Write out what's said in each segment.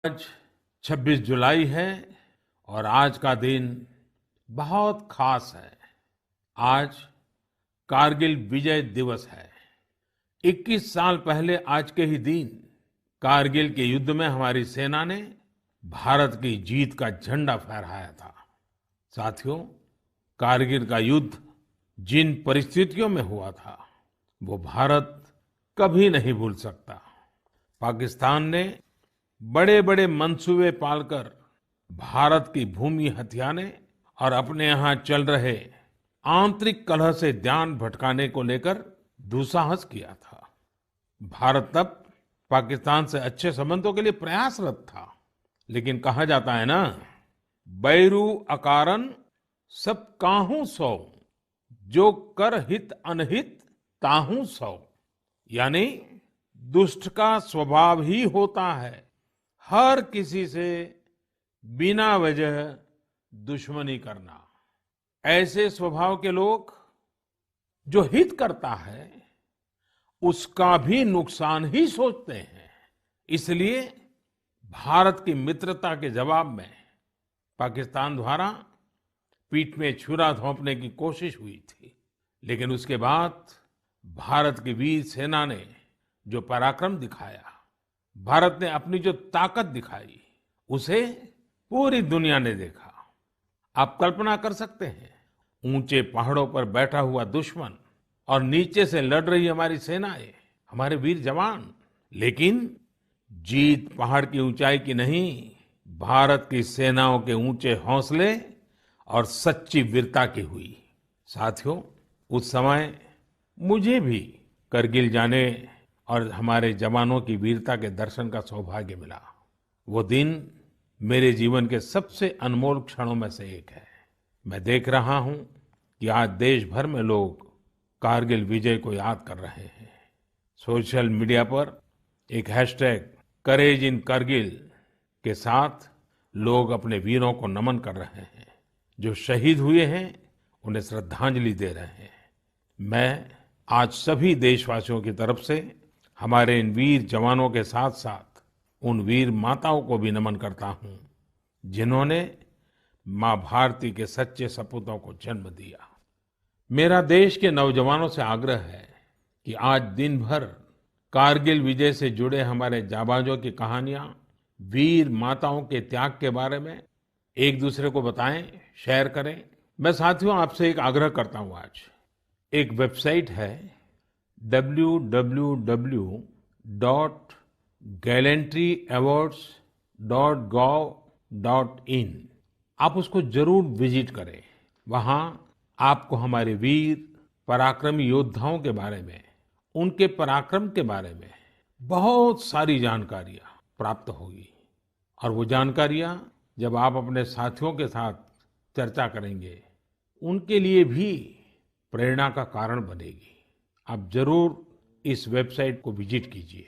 आज 26 जुलाई है और आज का दिन बहुत खास है। आज कारगिल विजय दिवस है। 21 साल पहले आज के ही दिन कारगिल के युद्ध में हमारी सेना ने भारत की जीत का झंडा फहराया था। साथियों, कारगिल का युद्ध जिन परिस्थितियों में हुआ था वो भारत कभी नहीं भूल सकता। पाकिस्तान ने बड़े बड़े मंसूबे पालकर भारत की भूमि हथियाने और अपने यहाँ चल रहे आंतरिक कलह से ध्यान भटकाने को लेकर दुस्साहस किया था। भारत तब पाकिस्तान से अच्छे संबंधों के लिए प्रयासरत था, लेकिन कहा जाता है ना, बैरू अकारन सब काहू सौ, जो कर हित अनहित ताहू सौ। यानी दुष्ट का स्वभाव ही होता है हर किसी से बिना वजह दुश्मनी करना। ऐसे स्वभाव के लोग जो हित करता है उसका भी नुकसान ही सोचते हैं। इसलिए भारत की मित्रता के जवाब में पाकिस्तान द्वारा पीठ में छुरा घोंपने की कोशिश हुई थी, लेकिन उसके बाद भारत की वीर सेना ने जो पराक्रम दिखाया, भारत ने अपनी जो ताकत दिखाई, उसे पूरी दुनिया ने देखा। आप कल्पना कर सकते हैं, ऊंचे पहाड़ों पर बैठा हुआ दुश्मन और नीचे से लड़ रही हमारी सेनाएं, हमारे वीर जवान। लेकिन जीत पहाड़ की ऊंचाई की नहीं, भारत की सेनाओं के ऊंचे हौसले और सच्ची वीरता की हुई। साथियों, उस समय मुझे भी करगिल जाने और हमारे जवानों की वीरता के दर्शन का सौभाग्य मिला। वो दिन मेरे जीवन के सबसे अनमोल क्षणों में से एक है। मैं देख रहा हूं कि आज देश भर में लोग कारगिल विजय को याद कर रहे हैं। सोशल मीडिया पर एक हैशटैग करेज इन करगिल के साथ लोग अपने वीरों को नमन कर रहे हैं। जो शहीद हुए हैं उन्हें श्रद्धांजलि दे रहे हैं। मैं आज सभी देशवासियों की तरफ से हमारे इन वीर जवानों के साथ साथ उन वीर माताओं को भी नमन करता हूं जिन्होंने मां भारती के सच्चे सपूतों को जन्म दिया। मेरा देश के नौजवानों से आग्रह है कि आज दिन भर कारगिल विजय से जुड़े हमारे जाबाजों की कहानियां, वीर माताओं के त्याग के बारे में एक दूसरे को बताएं, शेयर करें। मैं साथियों आपसे एक आग्रह करता हूं। आज एक वेबसाइट है www.gallantryawards.gov.in। आप उसको जरूर विजिट करें। वहां आपको हमारे वीर पराक्रमी योद्धाओं के बारे में, उनके पराक्रम के बारे में बहुत सारी जानकारियां प्राप्त होगी। और वो जानकारियां जब आप अपने साथियों के साथ चर्चा करेंगे, उनके लिए भी प्रेरणा का कारण बनेगी। आप जरूर इस वेबसाइट को विजिट कीजिए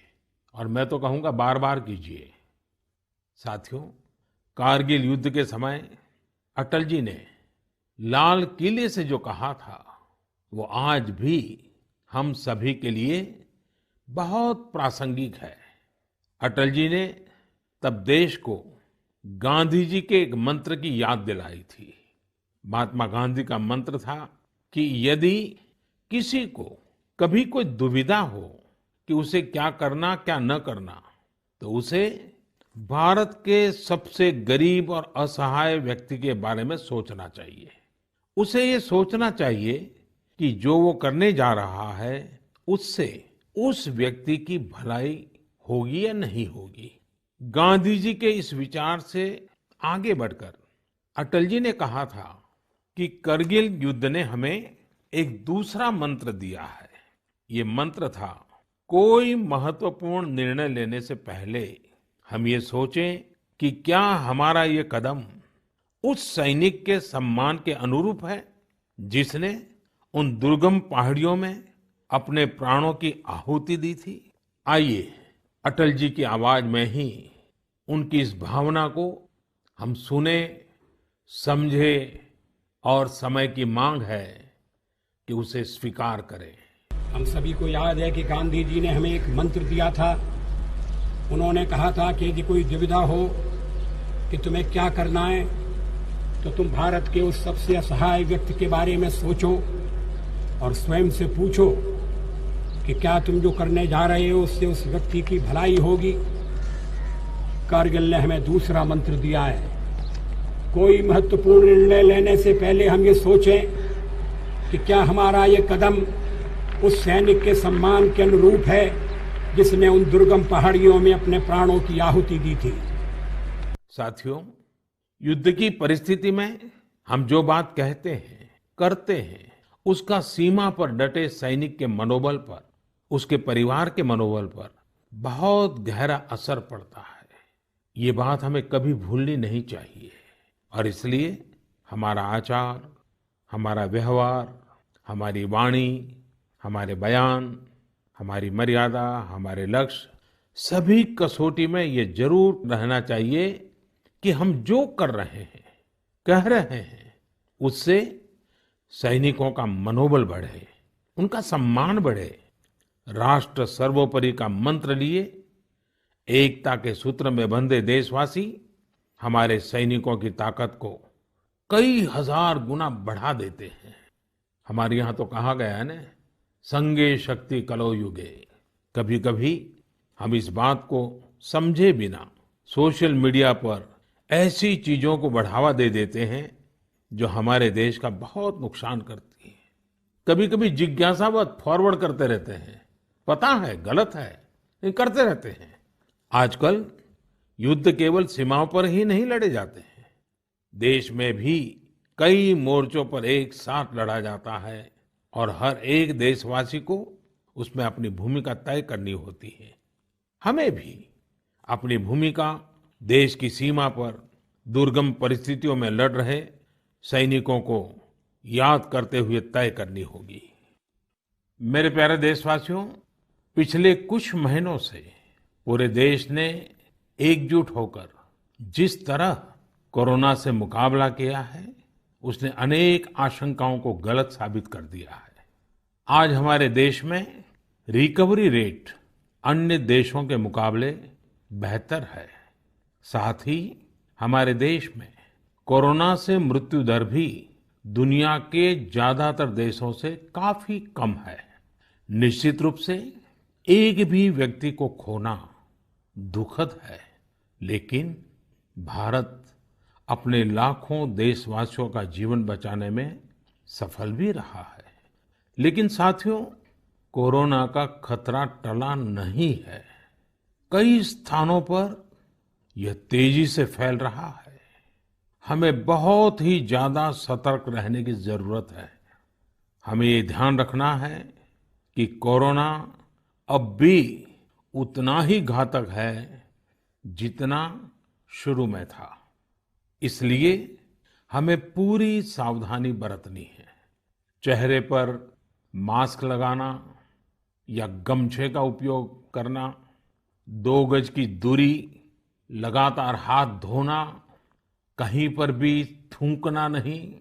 और मैं तो कहूंगा बार बार कीजिए। साथियों, कारगिल युद्ध के समय अटल जी ने लाल किले से जो कहा था वो आज भी हम सभी के लिए बहुत प्रासंगिक है। अटल जी ने तब देश को गांधी जी के एक मंत्र की याद दिलाई थी। महात्मा गांधी का मंत्र था कि यदि किसी को कभी कोई दुविधा हो कि उसे क्या करना क्या न करना, तो उसे भारत के सबसे गरीब और असहाय व्यक्ति के बारे में सोचना चाहिए। उसे ये सोचना चाहिए कि जो वो करने जा रहा है उससे उस व्यक्ति की भलाई होगी या नहीं होगी। गांधी जी के इस विचार से आगे बढ़कर अटल जी ने कहा था कि करगिल युद्ध ने हमें एक दूसरा मंत्र दिया है। ये मंत्र था, कोई महत्वपूर्ण निर्णय लेने से पहले हम ये सोचें कि क्या हमारा ये कदम उस सैनिक के सम्मान के अनुरूप है जिसने उन दुर्गम पहाड़ियों में अपने प्राणों की आहुति दी थी। आइए अटल जी की आवाज में ही उनकी इस भावना को हम सुने, समझे और समय की मांग है कि उसे स्वीकार करें। हम सभी को याद है कि गांधी जी ने हमें एक मंत्र दिया था उन्होंने कहा था कि यदि कोई दुविधा हो कि तुम्हें क्या करना है तो तुम भारत के उस सबसे असहाय व्यक्ति के बारे में सोचो और स्वयं से पूछो कि क्या तुम जो करने जा रहे हो उससे उस व्यक्ति की भलाई होगी। कारगिल ने हमें दूसरा मंत्र दिया है, कोई महत्वपूर्ण निर्णय लेने से पहले हम ये सोचें कि क्या हमारा ये कदम उस सैनिक के सम्मान के अनुरूप है जिसने उन दुर्गम पहाड़ियों में अपने प्राणों की आहुति दी थी। साथियों, युद्ध की परिस्थिति में हम जो बात कहते हैं, करते हैं, उसका सीमा पर डटे सैनिक के मनोबल पर, उसके परिवार के मनोबल पर बहुत गहरा असर पड़ता है। ये बात हमें कभी भूलनी नहीं चाहिए और इसलिए हमारा आचार, हमारा व्यवहार, हमारी वाणी, हमारे बयान, हमारी मर्यादा, हमारे लक्ष्य, सभी कसौटी में ये जरूर रहना चाहिए कि हम जो कर रहे हैं, कह रहे हैं, उससे सैनिकों का मनोबल बढ़े, उनका सम्मान बढ़े, राष्ट्र सर्वोपरि का मंत्र लिए एकता के सूत्र में बंधे देशवासी हमारे सैनिकों की ताकत को कई हजार गुना बढ़ा देते हैं। हमारे यहाँ तो कहा गया है ना, संगे शक्ति कलो युगे। कभी कभी हम इस बात को समझे बिना सोशल मीडिया पर ऐसी चीजों को बढ़ावा दे देते हैं जो हमारे देश का बहुत नुकसान करती है। कभी कभी जिज्ञासावत फॉरवर्ड करते रहते हैं, पता है गलत है लेकिन करते रहते हैं। आजकल युद्ध केवल सीमाओं पर ही नहीं लड़े जाते हैं, देश में भी कई मोर्चों पर एक साथ लड़ा जाता है और हर एक देशवासी को उसमें अपनी भूमिका तय करनी होती है। हमें भी अपनी भूमिका देश की सीमा पर दुर्गम परिस्थितियों में लड़ रहे सैनिकों को याद करते हुए तय करनी होगी। मेरे प्यारे देशवासियों, पिछले कुछ महीनों से पूरे देश ने एकजुट होकर जिस तरह कोरोना से मुकाबला किया है, उसने अनेक आशंकाओं को गलत साबित कर दिया है। आज हमारे देश में रिकवरी रेट अन्य देशों के मुकाबले बेहतर है। साथ ही हमारे देश में कोरोना से मृत्यु दर भी दुनिया के ज्यादातर देशों से काफी कम है। निश्चित रूप से एक भी व्यक्ति को खोना दुखद है, लेकिन भारत अपने लाखों देशवासियों का जीवन बचाने में सफल भी रहा है। लेकिन साथियों, कोरोना का खतरा टला नहीं है। कई स्थानों पर यह तेजी से फैल रहा है। हमें बहुत ही ज्यादा सतर्क रहने की जरूरत है। हमें ये ध्यान रखना है कि कोरोना अब भी उतना ही घातक है जितना शुरू में था। इसलिए हमें पूरी सावधानी बरतनी है। चेहरे पर मास्क लगाना या गमछे का उपयोग करना, 2 गज की दूरी, लगातार हाथ धोना, कहीं पर भी थूकना नहीं,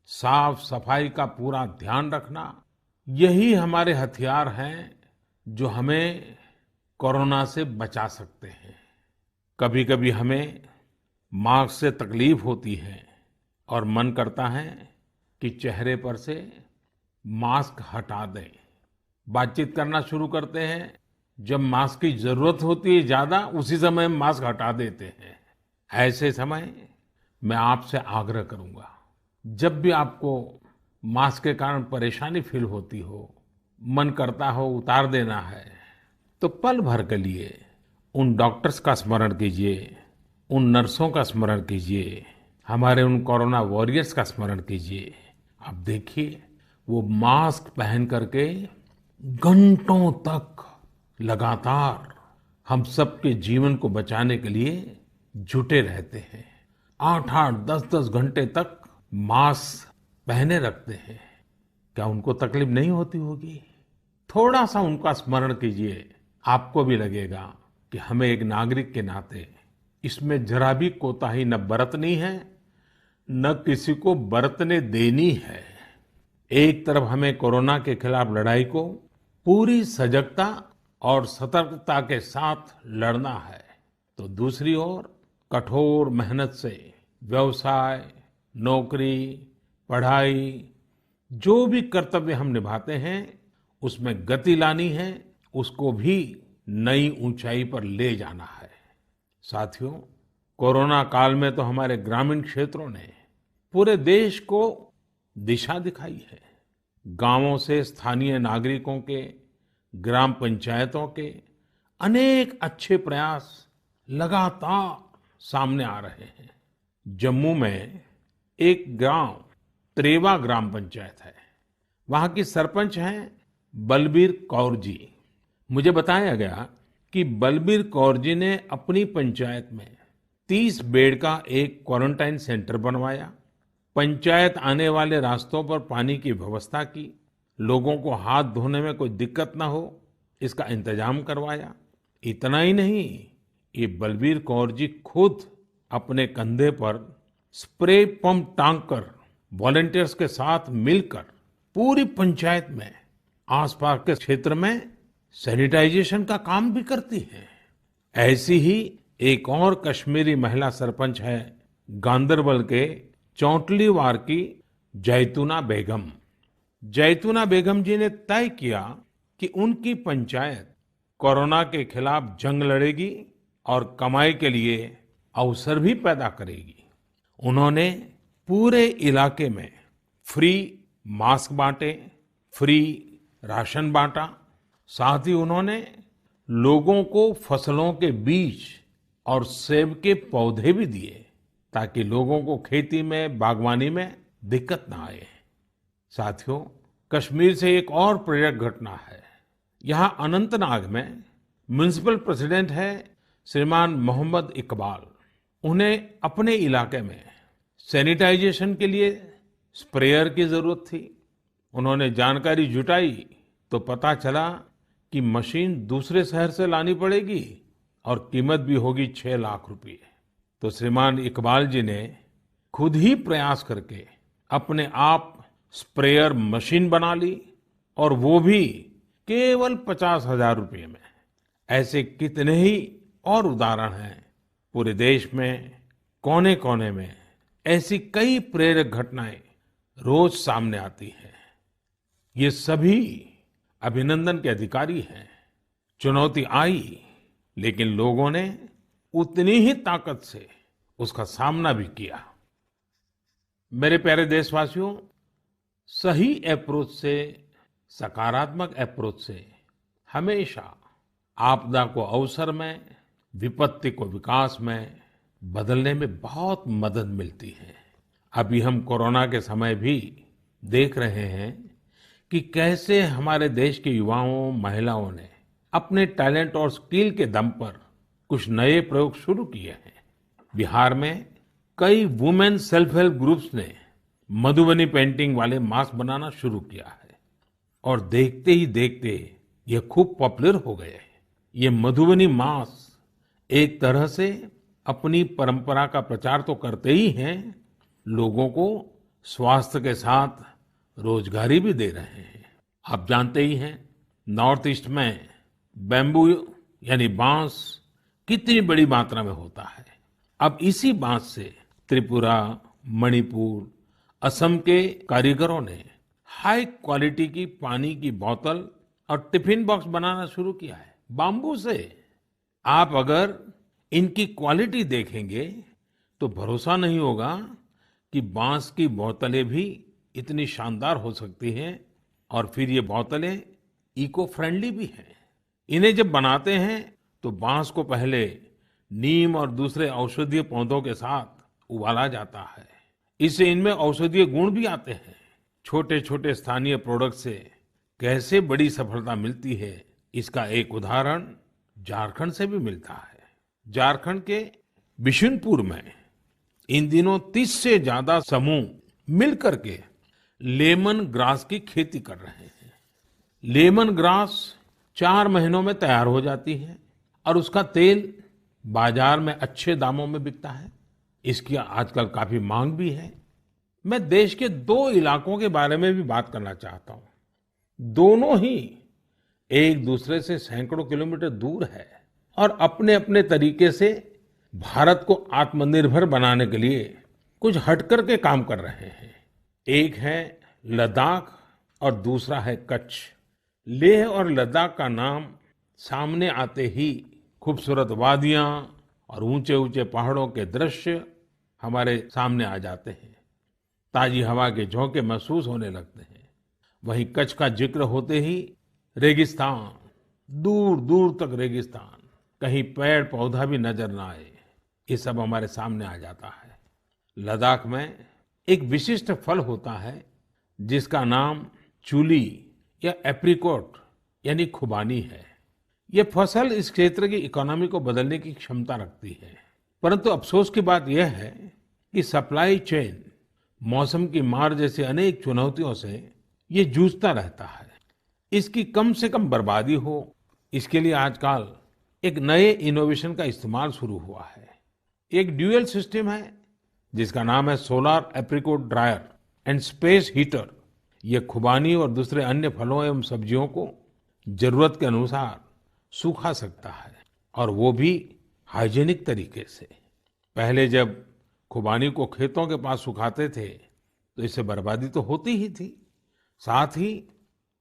साफ सफाई का पूरा ध्यान रखना, यही हमारे हथियार हैं जो हमें कोरोना से बचा सकते हैं। कभी कभी हमें मास्क से तकलीफ होती है और मन करता है कि चेहरे पर से मास्क हटा दें। बातचीत करना शुरू करते हैं, जब मास्क की जरूरत होती है ज्यादा, उसी समय मास्क हटा देते हैं। ऐसे समय मैं आपसे आग्रह करूंगा, जब भी आपको मास्क के कारण परेशानी फील होती हो, मन करता हो उतार देना है, तो पल भर के लिए उन डॉक्टर्स का स्मरण कीजिए, उन नर्सों का स्मरण कीजिए, हमारे उन कोरोना वॉरियर्स का स्मरण कीजिए। आप देखिए, वो मास्क पहन करके घंटों तक लगातार हम सबके जीवन को बचाने के लिए जुटे रहते हैं। 8-8, 10-10 घंटे तक मास्क पहने रखते हैं। क्या उनको तकलीफ नहीं होती होगी? थोड़ा सा उनका स्मरण कीजिए, आपको भी लगेगा कि हमें एक नागरिक के नाते इसमें जरा भी कोताही न बरतनी है, न किसी को बरतने देनी है। एक तरफ हमें कोरोना के खिलाफ लड़ाई को पूरी सजगता और सतर्कता के साथ लड़ना है, तो दूसरी ओर कठोर मेहनत से व्यवसाय, नौकरी, पढ़ाई, जो भी कर्तव्य हम निभाते हैं उसमें गति लानी है, उसको भी नई ऊंचाई पर ले जाना है। साथियों, कोरोना काल में तो हमारे ग्रामीण क्षेत्रों ने पूरे देश को दिशा दिखाई है। गांवों से स्थानीय नागरिकों के, ग्राम पंचायतों के अनेक अच्छे प्रयास लगातार सामने आ रहे हैं। जम्मू में एक गांव त्रेवा ग्राम पंचायत है। वहां की सरपंच हैं बलबीर कौर जी। मुझे बताया गया कि बलबीर कौर जी ने अपनी पंचायत में 30 बेड का एक क्वारंटाइन सेंटर बनवाया, पंचायत आने वाले रास्तों पर पानी की व्यवस्था की, लोगों को हाथ धोने में कोई दिक्कत ना हो इसका इंतजाम करवाया। इतना ही नहीं, ये बलबीर कौर जी खुद अपने कंधे पर स्प्रे पंप टांग कर वॉलंटियर्स के साथ मिलकर पूरी पंचायत में, आसपास के क्षेत्र में सैनिटाइजेशन का काम भी करती हैं। ऐसी ही एक और कश्मीरी महिला सरपंच है गांदरबल के चौंटलीवार की जैतूना बेगम। जैतूना बेगम जी ने तय किया कि उनकी पंचायत कोरोना के खिलाफ जंग लड़ेगी और कमाई के लिए अवसर भी पैदा करेगी। उन्होंने पूरे इलाके में फ्री मास्क बांटे, फ्री राशन बांटा, साथ ही उन्होंने लोगों को फसलों के बीज और सेब के पौधे भी दिए ताकि लोगों को खेती में, बागवानी में दिक्कत ना आए। साथियों, कश्मीर से एक और प्रेरक घटना है। यहाँ अनंतनाग में म्युनिसिपल प्रेसिडेंट है श्रीमान मोहम्मद इकबाल। उन्हें अपने इलाके में सैनिटाइजेशन के लिए स्प्रेयर की जरूरत थी। उन्होंने जानकारी जुटाई तो पता चला कि मशीन दूसरे शहर से लानी पड़ेगी और कीमत भी होगी 6 लाख रुपए। तो श्रीमान इकबाल जी ने खुद ही प्रयास करके अपने आप स्प्रेयर मशीन बना ली और वो भी केवल 50,000 रुपये में। ऐसे कितने ही और उदाहरण हैं। पूरे देश में कोने कोने में ऐसी कई प्रेरक घटनाएं रोज सामने आती हैं। ये सभी अभिनंदन के अधिकारी हैं। चुनौती आई, लेकिन लोगों ने उतनी ही ताकत से उसका सामना भी किया। मेरे प्यारे देशवासियों, सही अप्रोच से, सकारात्मक अप्रोच से हमेशा आपदा को अवसर में, विपत्ति को विकास में बदलने में बहुत मदद मिलती है। अभी हम कोरोना के समय भी देख रहे हैं कि कैसे हमारे देश के युवाओं, महिलाओं ने अपने टैलेंट और स्किल के दम पर कुछ नए प्रयोग शुरू किए हैं। बिहार में कई वुमेन सेल्फ हेल्प ग्रुप्स ने मधुबनी पेंटिंग वाले मास्क बनाना शुरू किया है और देखते ही देखते ये खूब पॉपुलर हो गए। ये मधुबनी मास्क एक तरह से अपनी परंपरा का प्रचार तो करते ही हैं, लोगों को स्वास्थ्य के साथ रोजगारी भी दे रहे हैं। आप जानते ही हैं, नॉर्थ ईस्ट में बैम्बू यानी बांस कितनी बड़ी मात्रा में होता है। अब इसी बांस से त्रिपुरा, मणिपुर, असम के कारीगरों ने हाई क्वालिटी की पानी की बोतल और टिफिन बॉक्स बनाना शुरू किया है बाम्बू से। आप अगर इनकी क्वालिटी देखेंगे तो भरोसा नहीं होगा कि बांस की बोतलें भी इतनी शानदार हो सकती हैं और फिर ये बोतलें इको फ्रेंडली भी हैं। इन्हें जब बनाते हैं तो बांस को पहले नीम और दूसरे औषधीय पौधों के साथ उबाला जाता है। इससे इनमें औषधीय गुण भी आते हैं। छोटे छोटे स्थानीय प्रोडक्ट से कैसे बड़ी सफलता मिलती है, इसका एक उदाहरण झारखंड से भी मिलता है। झारखंड के बिशुनपुर में इन दिनों 30 से ज्यादा समूह मिलकर के लेमन ग्रास की खेती कर रहे हैं। लेमन ग्रास 4 महीनों में तैयार हो जाती है और उसका तेल बाजार में अच्छे दामों में बिकता है। इसकी आजकल काफी मांग भी है। मैं देश के 2 इलाकों के बारे में भी बात करना चाहता हूं। दोनों ही एक दूसरे से सैकड़ों किलोमीटर दूर है और अपने अपने तरीके से भारत को आत्मनिर्भर बनाने के लिए कुछ हटकर के काम कर रहे हैं। एक है लद्दाख और दूसरा है कच्छ। लेह और लद्दाख का नाम सामने आते ही खूबसूरत वादियां और ऊंचे ऊंचे पहाड़ों के दृश्य हमारे सामने आ जाते हैं। ताजी हवा के झोंके महसूस होने लगते हैं। वहीं कच्छ का जिक्र होते ही रेगिस्तान, दूर दूर तक रेगिस्तान, कहीं पेड़ पौधा भी नजर ना आए, ये सब हमारे सामने आ जाता है। लद्दाख में एक विशिष्ट फल होता है जिसका नाम चूली या एप्रिकॉट यानी खुबानी है। ये फसल इस क्षेत्र की इकोनॉमी को बदलने की क्षमता रखती है, परंतु अफसोस की बात यह है कि सप्लाई चेन, मौसम की मार जैसी अनेक चुनौतियों से ये जूझता रहता है। इसकी कम से कम बर्बादी हो, इसके लिए आजकल एक नए इनोवेशन का इस्तेमाल शुरू हुआ है। एक ड्यूअल सिस्टम है जिसका नाम है solar apricot dryer and space heater. ये खुबानी और दूसरे अन्य फलों एवं सब्जियों को जरूरत के अनुसार सूखा सकता है, और वो भी हाइजीनिक तरीके से। पहले जब खुबानी को खेतों के पास सुखाते थे तो इससे बर्बादी तो होती ही थी, साथ ही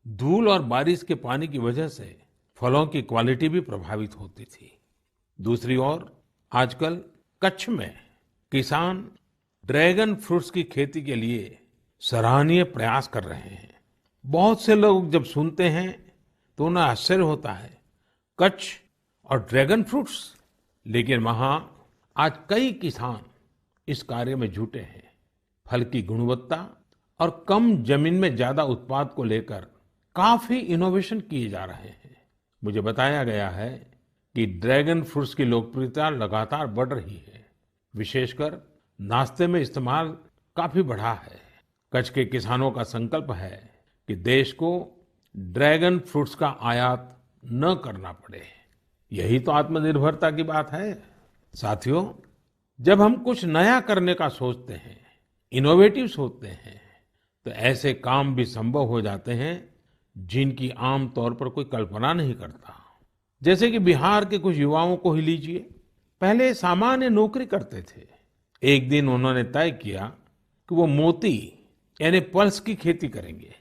धूल और बारिश के पानी की वजह से फलों की क्वालिटी भी प्रभावित होती थी। दूसरी ओर आजकल कच्छ में किसान ड्रैगन फ्रूट्स की खेती के लिए सराहनीय प्रयास कर रहे हैं। बहुत से लोग जब सुनते हैं तो उन्हें आश्चर्य होता है, कच्छ और ड्रैगन फ्रूट्स, लेकिन वहां आज कई किसान इस कार्य में जुटे हैं। फल की गुणवत्ता और कम जमीन में ज्यादा उत्पाद को लेकर काफी इनोवेशन किए जा रहे हैं। मुझे बताया गया है कि ड्रैगन फ्रूट्स की लोकप्रियता लगातार बढ़ रही है, विशेषकर नाश्ते में इस्तेमाल काफी बढ़ा है। कच्छ के किसानों का संकल्प है कि देश को ड्रैगन फ्रूट्स का आयात न करना पड़े। यही तो आत्मनिर्भरता की बात है। साथियों, जब हम कुछ नया करने का सोचते हैं, इनोवेटिव सोचते हैं, तो ऐसे काम भी संभव हो जाते हैं जिनकी आम तौर पर कोई कल्पना नहीं करता। जैसे कि बिहार के कुछ युवाओं को ही लीजिए। पहले सामान्य नौकरी करते थे। एक दिन उन्होंने तय किया कि वो मोती यानी पल्स की खेती करेंगे।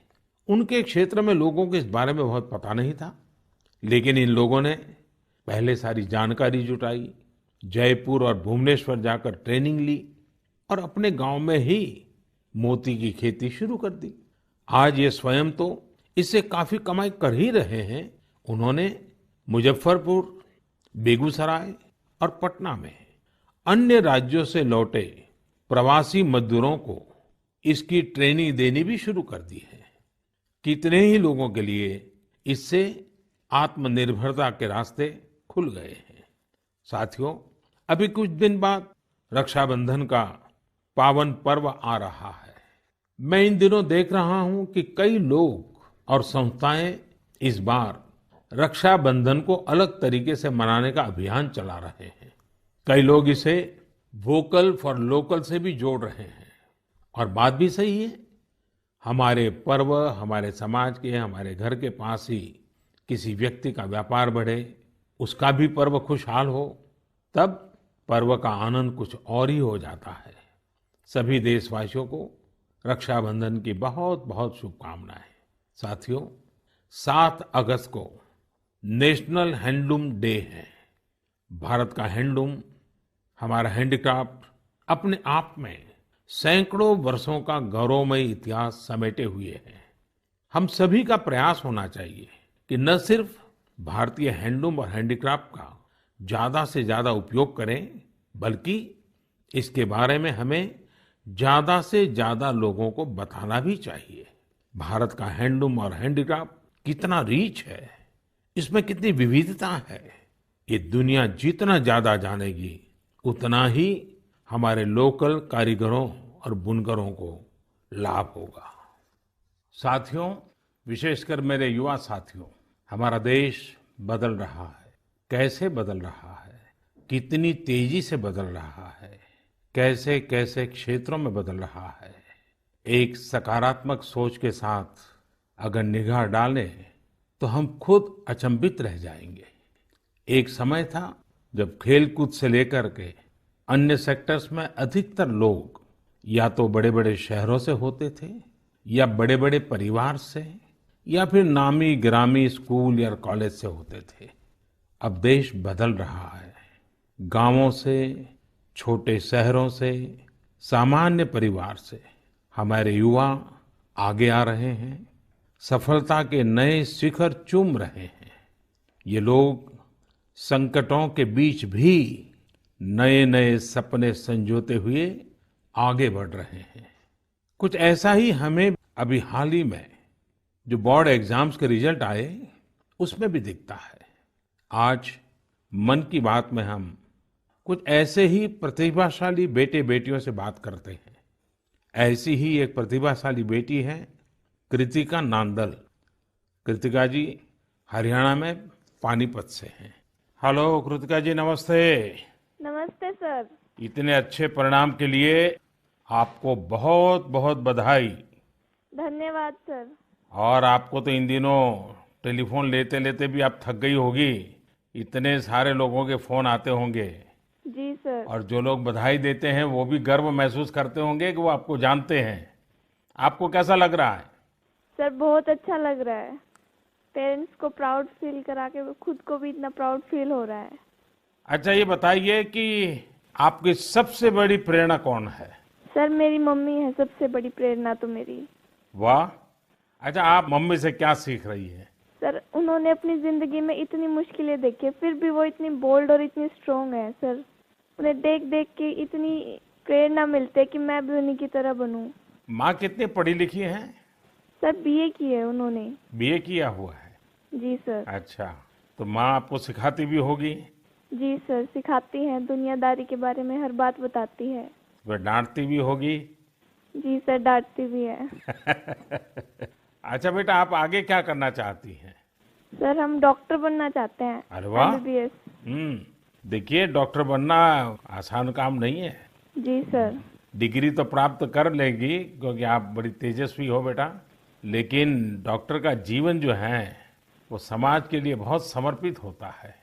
उनके क्षेत्र में लोगों को इस बारे में बहुत पता नहीं था, लेकिन इन लोगों ने पहले सारी जानकारी जुटाई, जयपुर और भुवनेश्वर जाकर ट्रेनिंग ली और अपने गांव में ही मोती की खेती शुरू कर दी। आज ये स्वयं तो इससे काफी कमाई कर ही रहे हैं। उन्होंने मुजफ्फरपुर, बेगूसराय और पटना में अन्य राज्यों से लौटे प्रवासी मजदूरों को इसकी ट्रेनिंग देनी भी शुरू कर दी है। कितने ही लोगों के लिए इससे आत्मनिर्भरता के रास्ते खुल गए हैं। साथियों, अभी कुछ दिन बाद रक्षाबंधन का पावन पर्व आ रहा है। मैं इन दिनों देख रहा हूं कि कई लोग और संस्थाएं इस बार रक्षाबंधन को अलग तरीके से मनाने का अभियान चला रहे हैं। कई लोग इसे वोकल फॉर लोकल से भी जोड़ रहे हैं, और बात भी सही है। हमारे पर्व हमारे समाज के, हमारे घर के पास ही किसी व्यक्ति का व्यापार बढ़े, उसका भी पर्व खुशहाल हो, तब पर्व का आनंद कुछ और ही हो जाता है। सभी देशवासियों को रक्षाबंधन की बहुत बहुत शुभकामनाएं। साथियों, 7 अगस्त को नेशनल हैंडलूम डे है। भारत का हैंडलूम, हमारा हैंडीक्राफ्ट अपने आप में सैकड़ों वर्षों का गौरवमय इतिहास समेटे हुए है। हम सभी का प्रयास होना चाहिए कि न सिर्फ भारतीय हैंडलूम और हैंडीक्राफ्ट का ज्यादा से ज्यादा उपयोग करें, बल्कि इसके बारे में हमें ज्यादा से ज्यादा लोगों को बताना भी चाहिए। भारत का हैंडलूम और हैंडीक्राफ्ट कितना रिच है, इसमें कितनी विविधता है, ये दुनिया जितना ज्यादा जानेगी उतना ही हमारे लोकल कारीगरों और बुनकरों को लाभ होगा। साथियों, विशेषकर मेरे युवा साथियों, हमारा देश बदल रहा है। कैसे बदल रहा है, कितनी तेजी से बदल रहा है, कैसे कैसे क्षेत्रों में बदल रहा है। एक सकारात्मक सोच के साथ अगर निगाह डालें तो हम खुद अचंभित रह जाएंगे। एक समय था जब खेलकूद से लेकर के अन्य सेक्टर्स में अधिकतर लोग या तो बड़े-बड़े शहरों से होते थे या बड़े-बड़े परिवार से या फिर नामी गिरामी स्कूल या कॉलेज से होते थे। अब देश बदल रहा है। गांवों से, छोटे शहरों से, सामान्य परिवार से हमारे युवा आगे आ रहे हैं, सफलता के नए शिखर चूम रहे हैं। ये लोग संकटों के बीच भी नए-नए सपने संजोते हुए आगे बढ़ रहे हैं। कुछ ऐसा ही हमें अभी हाल ही में जो बोर्ड एग्जाम्स के रिजल्ट आए, उसमें भी दिखता है। आज मन की बात में हम कुछ ऐसे ही प्रतिभाशाली बेटे बेटियों से बात करते हैं। ऐसी ही एक प्रतिभाशाली बेटी है कृतिका नांदल। कृतिका जी हरियाणा में पानीपत से हैं। हेलो कृतिका जी, नमस्ते। नमस्ते सर। इतने अच्छे परिणाम के लिए आपको बहुत बहुत बधाई। धन्यवाद सर। और आपको तो इन दिनों टेलीफोन लेते लेते भी आप थक गई होगी, इतने सारे लोगों के फोन आते होंगे। जी सर। और जो लोग बधाई देते हैं वो भी गर्व महसूस करते होंगे कि वो आपको जानते हैं। आपको कैसा लग रहा है? सर बहुत अच्छा लग रहा है। पेरेंट्स को प्राउड फील करा के खुद को भी इतना प्राउड फील हो रहा है। अच्छा, ये बताइए कि आपकी सबसे बड़ी प्रेरणा कौन है? सर मेरी मम्मी है सबसे बड़ी प्रेरणा तो मेरी। वाह। अच्छा, आप मम्मी से क्या सीख रही है? सर उन्होंने अपनी जिंदगी में इतनी मुश्किलें देखी, फिर भी वो इतनी बोल्ड और इतनी स्ट्रोंग है। सर उन्हें देख देख के इतनी प्रेरणा मिलती है कि मैं भी उन्हीं की तरह बनूं। माँ कितनी पढ़ी लिखी हैं? सर बीए की है उन्होंने। बीए किया हुआ है? जी सर। अच्छा, तो माँ आपको सिखाती भी होगी? जी सर सिखाती हैं, दुनियादारी के बारे में हर बात बताती है। वह डांटती भी होगी? जी सर डांटती भी है। अच्छा बेटा, आप आगे क्या करना चाहती हैं? सर हम डॉक्टर बनना चाहते हैं। अरे वाह। एमबीबीएस। देखिए, डॉक्टर बनना आसान काम नहीं है। जी सर। डिग्री तो प्राप्त कर लेगी क्योंकि आप बड़ी तेजस्वी हो बेटा, लेकिन डॉक्टर का जीवन जो है वो समाज के लिए बहुत समर्पित होता है।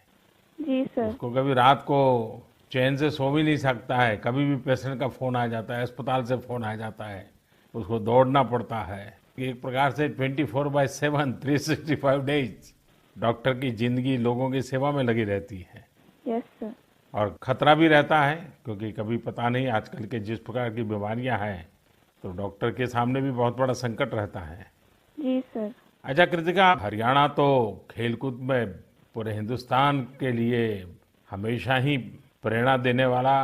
जी सर। उसको कभी रात को चैन से सो भी नहीं सकता है, कभी भी पेशेंट का फोन आ जाता है, अस्पताल से फोन आ जाता है, उसको दौड़ना पड़ता है। एक प्रकार से 24/7 365 डेज डॉक्टर की जिंदगी लोगों की सेवा में लगी रहती है। Yes sir. और खतरा भी रहता है क्योंकि कभी पता नहीं आजकल के जिस प्रकार की बीमारियां हैं, तो डॉक्टर के सामने भी बहुत बड़ा संकट रहता है। जी सर। अच्छा कृतिका, हरियाणा तो खेलकूद में पूरे हिंदुस्तान के लिए हमेशा ही प्रेरणा देने वाला,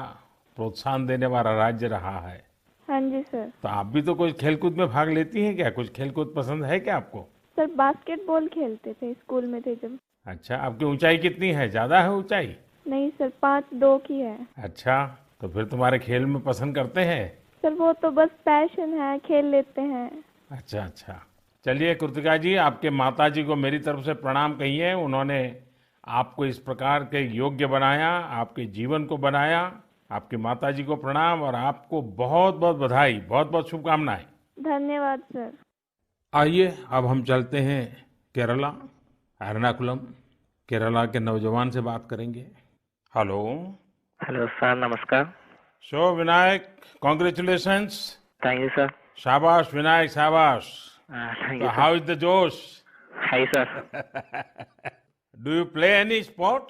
प्रोत्साहन देने वाला राज्य रहा है। हाँ जी सर। तो आप भी तो कोई खेलकूद में भाग लेती हैं क्या? कुछ खेलकूद पसंद है क्या आपको? सर बास्केटबॉल खेलते थे स्कूल में थे जब। अच्छा, आपकी ऊंचाई कितनी है? ज्यादा है ऊंचाई? नहीं सर 5'2" की है। अच्छा, तो फिर तुम्हारे खेल में पसंद करते हैं? सर वो तो बस पैशन है, खेल लेते हैं। अच्छा अच्छा। चलिए कृतिका जी, आपके माताजी को मेरी तरफ से प्रणाम कहिए। उन्होंने आपको इस प्रकार के योग्य बनाया, आपके जीवन को बनाया। आपकी माताजी को प्रणाम और आपको बहुत बहुत बधाई, बहुत बहुत शुभकामनाएं। धन्यवाद सर। आइए अब हम चलते हैं केरला, एर्नाकुलम। केरला के नौजवान से बात करेंगे। हेलो। हेलो सर, नमस्कार। So Vinayak, congratulations. Thank you sir. शाबाश विनायक, शाबाश। Thank So you how sir. is the Josh? Hi sir. Do you play any sport?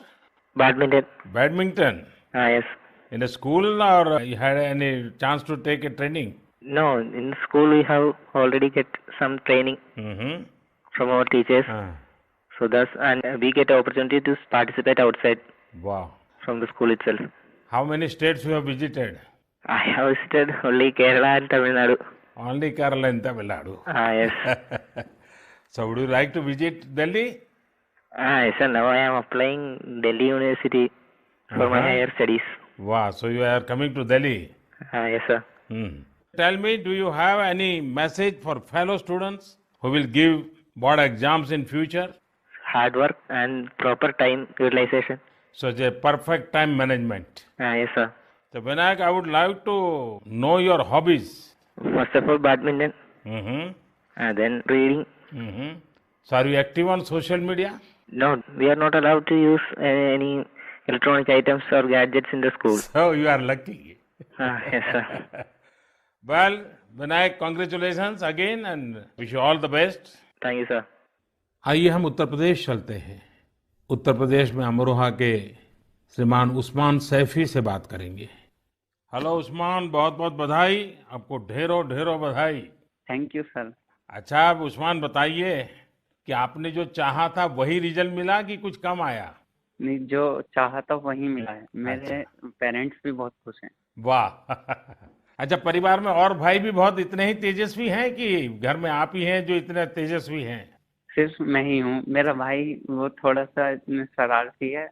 Badminton. Badminton? Yes. In a school or you had any chance to take a training? No, in school we have already get some training Mm-hmm. From our teachers, so thus and we get opportunity to participate outside Wow. from the school itself. How many states you have visited? I have visited only Kerala and Tamil Nadu. Only Kerala and Tamil Nadu. Yes. So would you like to visit Delhi? Yes sir, now I am applying Delhi University for my higher studies. Wow. So you are coming to Delhi. Yes sir. Hmm. Tell me, do you have any message for fellow students who will give board exams in future? Hard work and proper time utilization. Such a perfect time management. Yes sir. So Vinayak, I would like to know your hobbies. First of all, badminton, Mm-hmm. then reading, Mm-hmm. So are you active on social media? No, we are not allowed to use any electronic items or gadgets in the school. So you are lucky. Yes, sir. Well, Vinayak, congratulations again and wish you all the best. Thank you, sir. आइए हम उत्तर प्रदेश चलते हैं। उत्तर प्रदेश में अमरोहा के श्रीमान उस्मान सैफी से बात करेंगे। हेलो उस्मान, बहुत बहुत बधाई, आपको ढेरों ढेरों बधाई। Thank you sir. अच्छा, अब उस्मान बताइए कि आपने जो चाहा था वही रिजल्ट मिला कि कुछ कम आया? नहीं, जो चाहा था वही मिला है। मेरे पेरेंट्स भी बहुत खुश हैं। वाह। अच्छा, परिवार में और भाई भी बहुत इतने ही तेजस्वी हैं कि घर में आप ही हैं जो इतने तेजस्वी हैं? सिर्फ मैं ही हूँ। मेरा भाई वो थोड़ा सा शरारती है,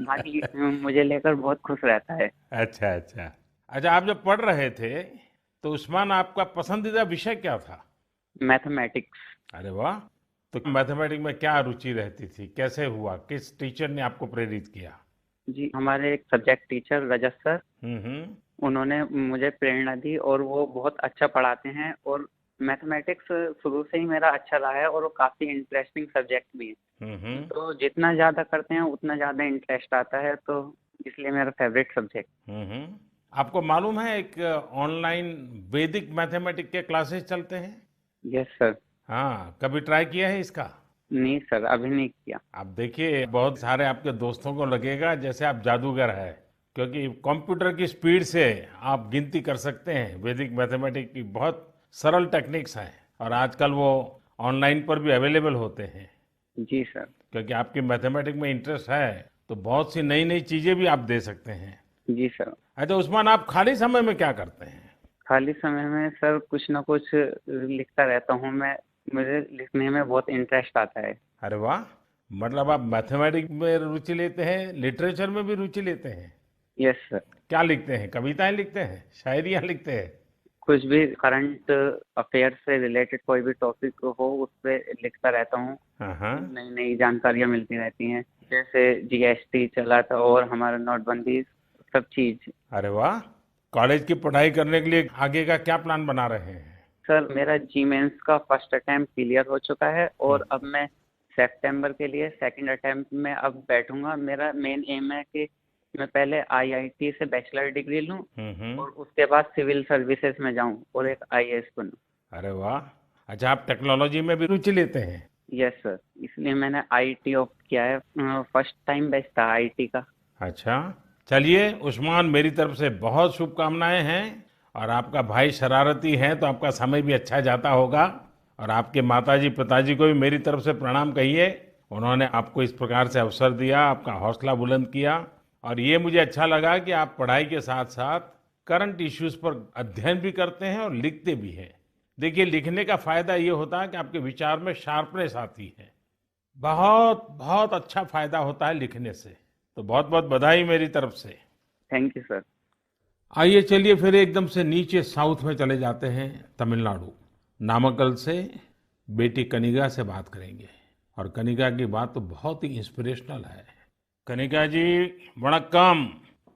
बाकी मुझे लेकर बहुत खुश रहता है। अच्छा अच्छा। अच्छा, आप जब पढ़ रहे थे तो उस्मान आपका पसंदीदा विषय क्या था? मैथमेटिक्स। अरे वाह। तो मैथमेटिक्स में क्या रुचि रहती थी, कैसे हुआ, किस टीचर ने आपको प्रेरित किया? जी, हमारे एक सब्जेक्ट टीचर रजत सर, उन्होंने मुझे प्रेरणा दी और वो बहुत अच्छा पढ़ाते हैं और मैथमेटिक्स शुरू से ही मेरा अच्छा रहा है और वो काफी इंटरेस्टिंग सब्जेक्ट भी है। तो जितना ज्यादा करते हैं उतना ज्यादा इंटरेस्ट आता है, तो इसलिए मेरा फेवरेट सब्जेक्ट। आपको मालूम है एक ऑनलाइन वैदिक मैथमेटिक्स के क्लासेस चलते हैं? Yes sir. हाँ, कभी ट्राई किया है इसका? नहीं सर, अभी नहीं किया। आप देखिए, बहुत सारे आपके दोस्तों को लगेगा जैसे आप जादूगर है, क्योंकि कंप्यूटर की स्पीड से आप गिनती कर सकते हैं। वैदिक मैथमेटिक्स की बहुत सरल टेक्निक्स हैं और आजकल वो ऑनलाइन पर भी अवेलेबल होते हैं। जी सर। क्योंकि आपकी मैथमेटिक्स में इंटरेस्ट है तो बहुत सी नई नई चीजें भी आप दे सकते हैं। जी सर। अच्छा उस्मान, आप खाली समय में क्या करते हैं? खाली समय में सर कुछ ना कुछ लिखता रहता हूँ मैं। मुझे लिखने में बहुत इंटरेस्ट आता है। अरे वाह, मतलब आप मैथमेटिक्स में रुचि लेते हैं, लिटरेचर में भी रुचि लेते हैं? Yes sir. क्या लिखते हैं? कविताएं लिखते हैं, शायरियां लिखते हैं? कुछ भी करंट अफेयर से रिलेटेड कोई भी टॉपिक हो उस पर लिखता रहता हूँ। नई नई जानकारियाँ मिलती रहती हैं, जैसे जीएसटी चला था और हमारा नोटबंदी, सब चीज। अरे वाह। कॉलेज की पढ़ाई करने के लिए आगे का क्या प्लान बना रहे हैं? सर, मेरा जी मेंस का फर्स्ट अटेम्प्ट क्लियर हो चुका है और अब मैं सितंबर के लिए सेकंड अटेम्प्ट में अब बैठूंगा। मेरा मेन एम है कि मैं पहले आईआईटी से बैचलर डिग्री लूं और उसके बाद सिविल सर्विसेज में जाऊं और एक आईएएस बनूं। अरे वाह। अच्छा, आप टेक्नोलॉजी में भी रुचि लेते हैं? यस सर, इसलिए मैंने आईटी ऑप्ट किया है। फर्स्ट टाइम बैच था आईटी का। अच्छा, चलिए उस्मान, मेरी तरफ से बहुत शुभकामनाएं हैं। और आपका भाई शरारती है तो आपका समय भी अच्छा जाता होगा। और आपके माताजी पिताजी को भी मेरी तरफ से प्रणाम कहिए, उन्होंने आपको इस प्रकार से अवसर दिया, आपका हौसला बुलंद किया। और ये मुझे अच्छा लगा कि आप पढ़ाई के साथ साथ करंट इश्यूज पर अध्ययन भी करते हैं और लिखते भी हैं। देखिए, लिखने का फायदा ये होता है कि आपके विचार में शार्पनेस आती है। बहुत बहुत अच्छा फायदा होता है लिखने से। तो बहुत बहुत बधाई मेरी तरफ से। Thank you sir. आइए चलिए फिर एकदम से नीचे साउथ में चले जाते हैं, तमिलनाडु। नामक्कल से बेटी कनिका से बात करेंगे और कनिका की बात तो बहुत ही इंस्पिरेशनल है। कनिका जी, वणक्कम।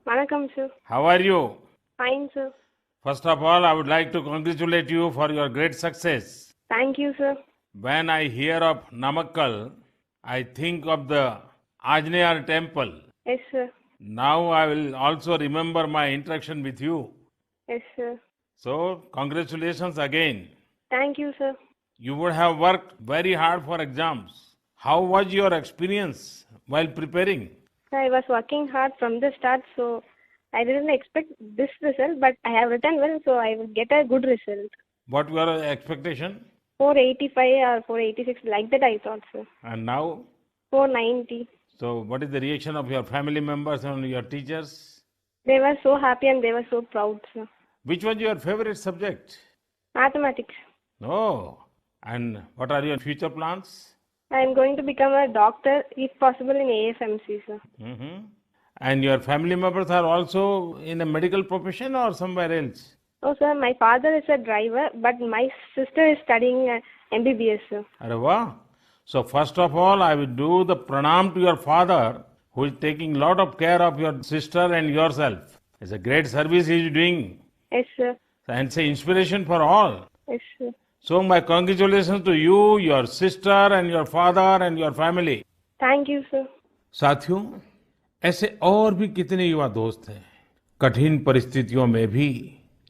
वणक्कम sir. How are you? Fine sir. First of all, I would like to congratulate you for your great success. Thank you sir. When I hear of Namakkal, I think of the Anjaneya temple. Yes sir. Now I will also remember my interaction with you. Yes sir. So, congratulations again. Thank you sir. You would have worked very hard for exams. How was your experience while preparing? I was working hard from the start, so I didn't expect this result, but I have written well, so I will get a good result. What were your expectation? 485 or 486, like that I thought, sir. And now? 490. So, what is the reaction of your family members and your teachers? They were so happy and they were so proud, sir. Which was your favorite subject? Mathematics. Oh, and what are your future plans? I am going to become a doctor, if possible, in AFMC, sir. And your family members are also in a medical profession or somewhere else? Oh, sir, my father is a driver, but my sister is studying MBBS, sir. Arre wow. So first of all, I will do the pranam to your father, who is taking lot of care of your sister and yourself. It's a great service he is doing. Yes, sir. And say inspiration for all. Yes, sir. So my congratulations to you, your sister and your father and your family. Thank you, sir. साथियों, ऐसे और भी कितने युवा दोस्त हैं, कठिन परिस्थितियों में भी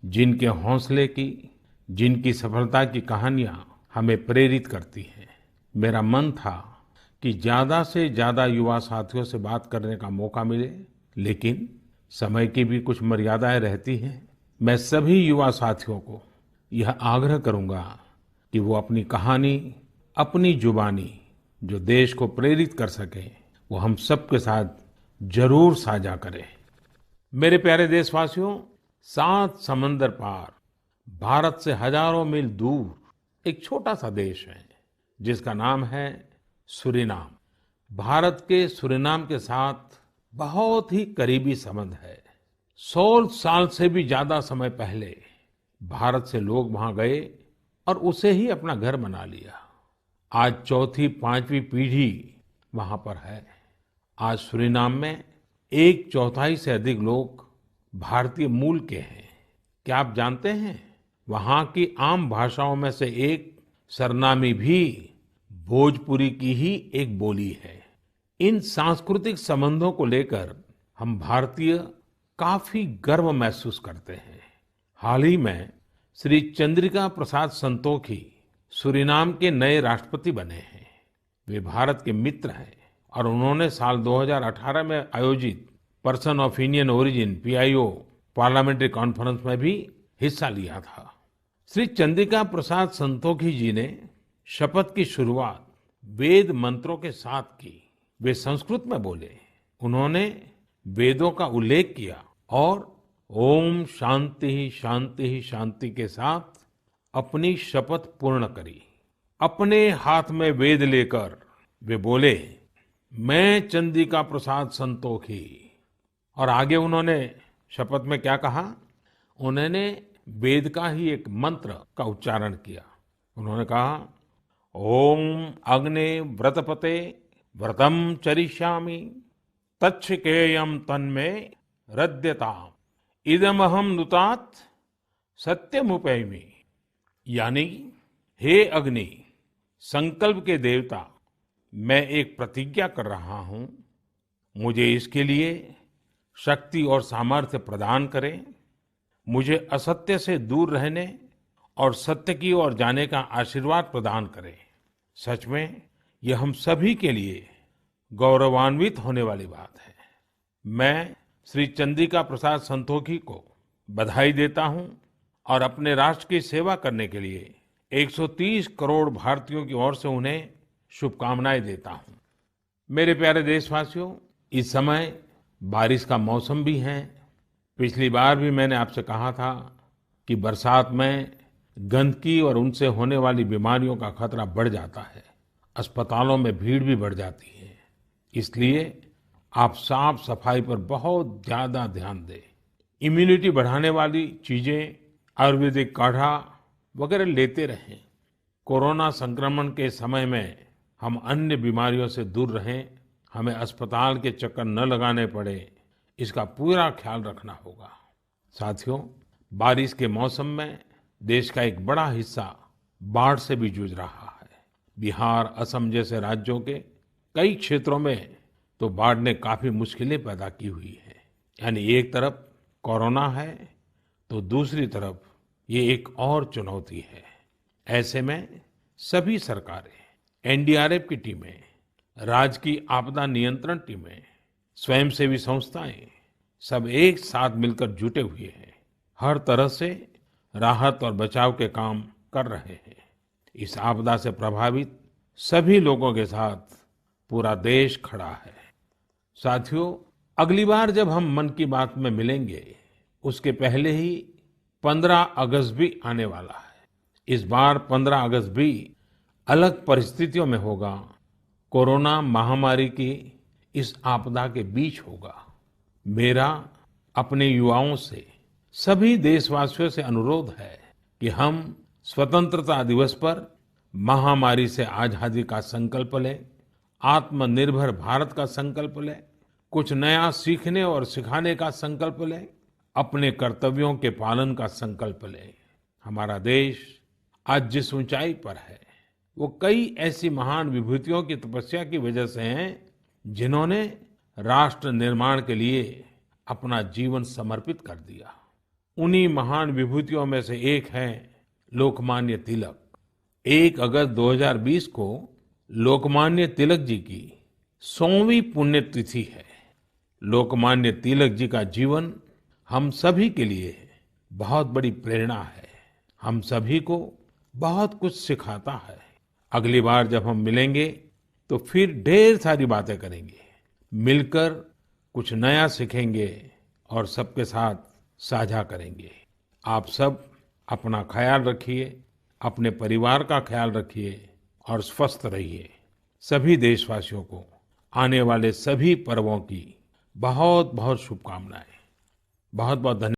जिनके हौसले की, जिनकी सफलता की कहानियां हमें प्रेरित करती हैं। मेरा मन था कि ज्यादा से ज्यादा युवा साथियों से बात करने का मौका मिले, लेकिन समय की भी कुछ मर्यादाएं रहती हैं। मैं सभी युवा साथियों को यह आग्रह करूंगा कि वो अपनी कहानी, अपनी जुबानी जो देश को प्रेरित कर सके, वो हम सबके साथ जरूर साझा करें। मेरे प्यारे देशवासियों, 7 समंदर पार भारत से हजारों मील दूर एक छोटा सा देश है जिसका नाम है सूरीनाम। भारत के सूरीनाम के साथ बहुत ही करीबी संबंध है। 100 साल से भी ज्यादा समय पहले भारत से लोग वहां गए और उसे ही अपना घर बना लिया। आज चौथी, 5वीं पीढ़ी वहां पर है। आज सूरीनाम में 1/4 से अधिक लोग भारतीय मूल के हैं। क्या आप जानते हैं, वहां की आम भाषाओं में से एक सरनामी भी भोजपुरी की ही एक बोली है। इन सांस्कृतिक संबंधों को लेकर हम भारतीय काफी गर्व महसूस करते हैं। हाल ही में श्री चंद्रिका प्रसाद संतोखी सूरीनाम के नए राष्ट्रपति बने हैं। वे भारत के मित्र हैं और उन्होंने साल 2018 में आयोजित person of Indian origin PIO parliamentary conference में भी हिस्सा लिया था। श्री चंद्रिका प्रसाद संतोखी जी ने शपथ की शुरुआत वेद मंत्रों के साथ की। वे संस्कृत में बोले। उन्होंने वेदों का उल्लेख किया और ओम शांति शांति शांति के साथ अपनी शपथ पूर्ण करी। अपने हाथ में वेद लेकर वे बोले, मैं चंद्रिका प्रसाद संतोखी। और आगे उन्होंने शपथ में क्या कहा? उन्होंने वेद का ही एक मंत्र का उच्चारण किया। उन्होंने कहा, ओम अग्ने व्रतपते व्रतम चरिष्यामि तच्छकेयम तन्मे हृद्यताम इदमहम नुतात सत्यमुपैमि। यानी, हे अग्नि, संकल्प के देवता, मैं एक प्रतिज्ञा कर रहा हूं, मुझे इसके लिए शक्ति और सामर्थ्य प्रदान करें। मुझे असत्य से दूर रहने और सत्य की ओर जाने का आशीर्वाद प्रदान करें। सच में यह हम सभी के लिए गौरवान्वित होने वाली बात है। मैं श्री चंद्रिका प्रसाद संतोखी को बधाई देता हूं और अपने राष्ट्र की सेवा करने के लिए 130 करोड़ भारतीयों की ओर से उन्हें शुभकामनाएं देता हूं। मेरे प्यारे देशवासियों, इस समय बारिश का मौसम भी है। पिछली बार भी मैंने आपसे कहा था कि बरसात में गंदगी और उनसे होने वाली बीमारियों का खतरा बढ़ जाता है। अस्पतालों में भीड़ भी बढ़ जाती है। इसलिए आप साफ सफाई पर बहुत ज्यादा ध्यान दें। इम्यूनिटी बढ़ाने वाली चीजें, आयुर्वेदिक काढ़ा वगैरह लेते रहें। कोरोना संक्रमण के समय में हम अन्य बीमारियों से दूर रहें। हमें अस्पताल के चक्कर न लगाने पड़े, इसका पूरा ख्याल रखना होगा। साथियों, बारिश के मौसम में देश का एक बड़ा हिस्सा बाढ़ से भी जूझ रहा है। बिहार, असम जैसे राज्यों के कई क्षेत्रों में तो बाढ़ ने काफी मुश्किलें पैदा की हुई है। यानी एक तरफ कोरोना है तो दूसरी तरफ ये एक और चुनौती है। ऐसे में सभी सरकारें, NDRF की टीमें, राज्य की आपदा नियंत्रण टीमें, स्वयंसेवी संस्थाएं सब एक साथ मिलकर जुटे हुए हैं। हर तरह से राहत और बचाव के काम कर रहे हैं। इस आपदा से प्रभावित सभी लोगों के साथ पूरा देश खड़ा है। साथियों, अगली बार जब हम मन की बात में मिलेंगे, उसके पहले ही 15 अगस्त भी आने वाला है। इस बार 15 अगस्त भी अलग परिस्थितियों में होगा। कोरोना महामारी की इस आपदा के बीच होगा। मेरा अपने युवाओं से, सभी देशवासियों से अनुरोध है कि हम स्वतंत्रता दिवस पर महामारी से आजादी का संकल्प लें, आत्मनिर्भर भारत का संकल्प लें, कुछ नया सीखने और सिखाने का संकल्प लें, अपने कर्तव्यों के पालन का संकल्प लें। हमारा देश आज जिस ऊंचाई पर है वो कई ऐसी महान विभूतियों की तपस्या की वजह से हैं जिन्होंने राष्ट्र निर्माण के लिए अपना जीवन समर्पित कर दिया। उन्हीं महान विभूतियों में से एक है लोकमान्य तिलक। 1 अगस्त 2020 को लोकमान्य तिलक जी की 100वीं पुण्यतिथि है। लोकमान्य तिलक जी का जीवन हम सभी के लिए बहुत बड़ी प्रेरणा है, हम सभी को बहुत कुछ सिखाता है। अगली बार जब हम मिलेंगे तो फिर ढेर सारी बातें करेंगे, मिलकर कुछ नया सीखेंगे और सबके साथ साझा करेंगे। आप सब अपना ख्याल रखिए, अपने परिवार का ख्याल रखिए और स्वस्थ रहिए। सभी देशवासियों को आने वाले सभी पर्वों की बहुत बहुत शुभकामनाएं। बहुत बहुत धन्यवाद।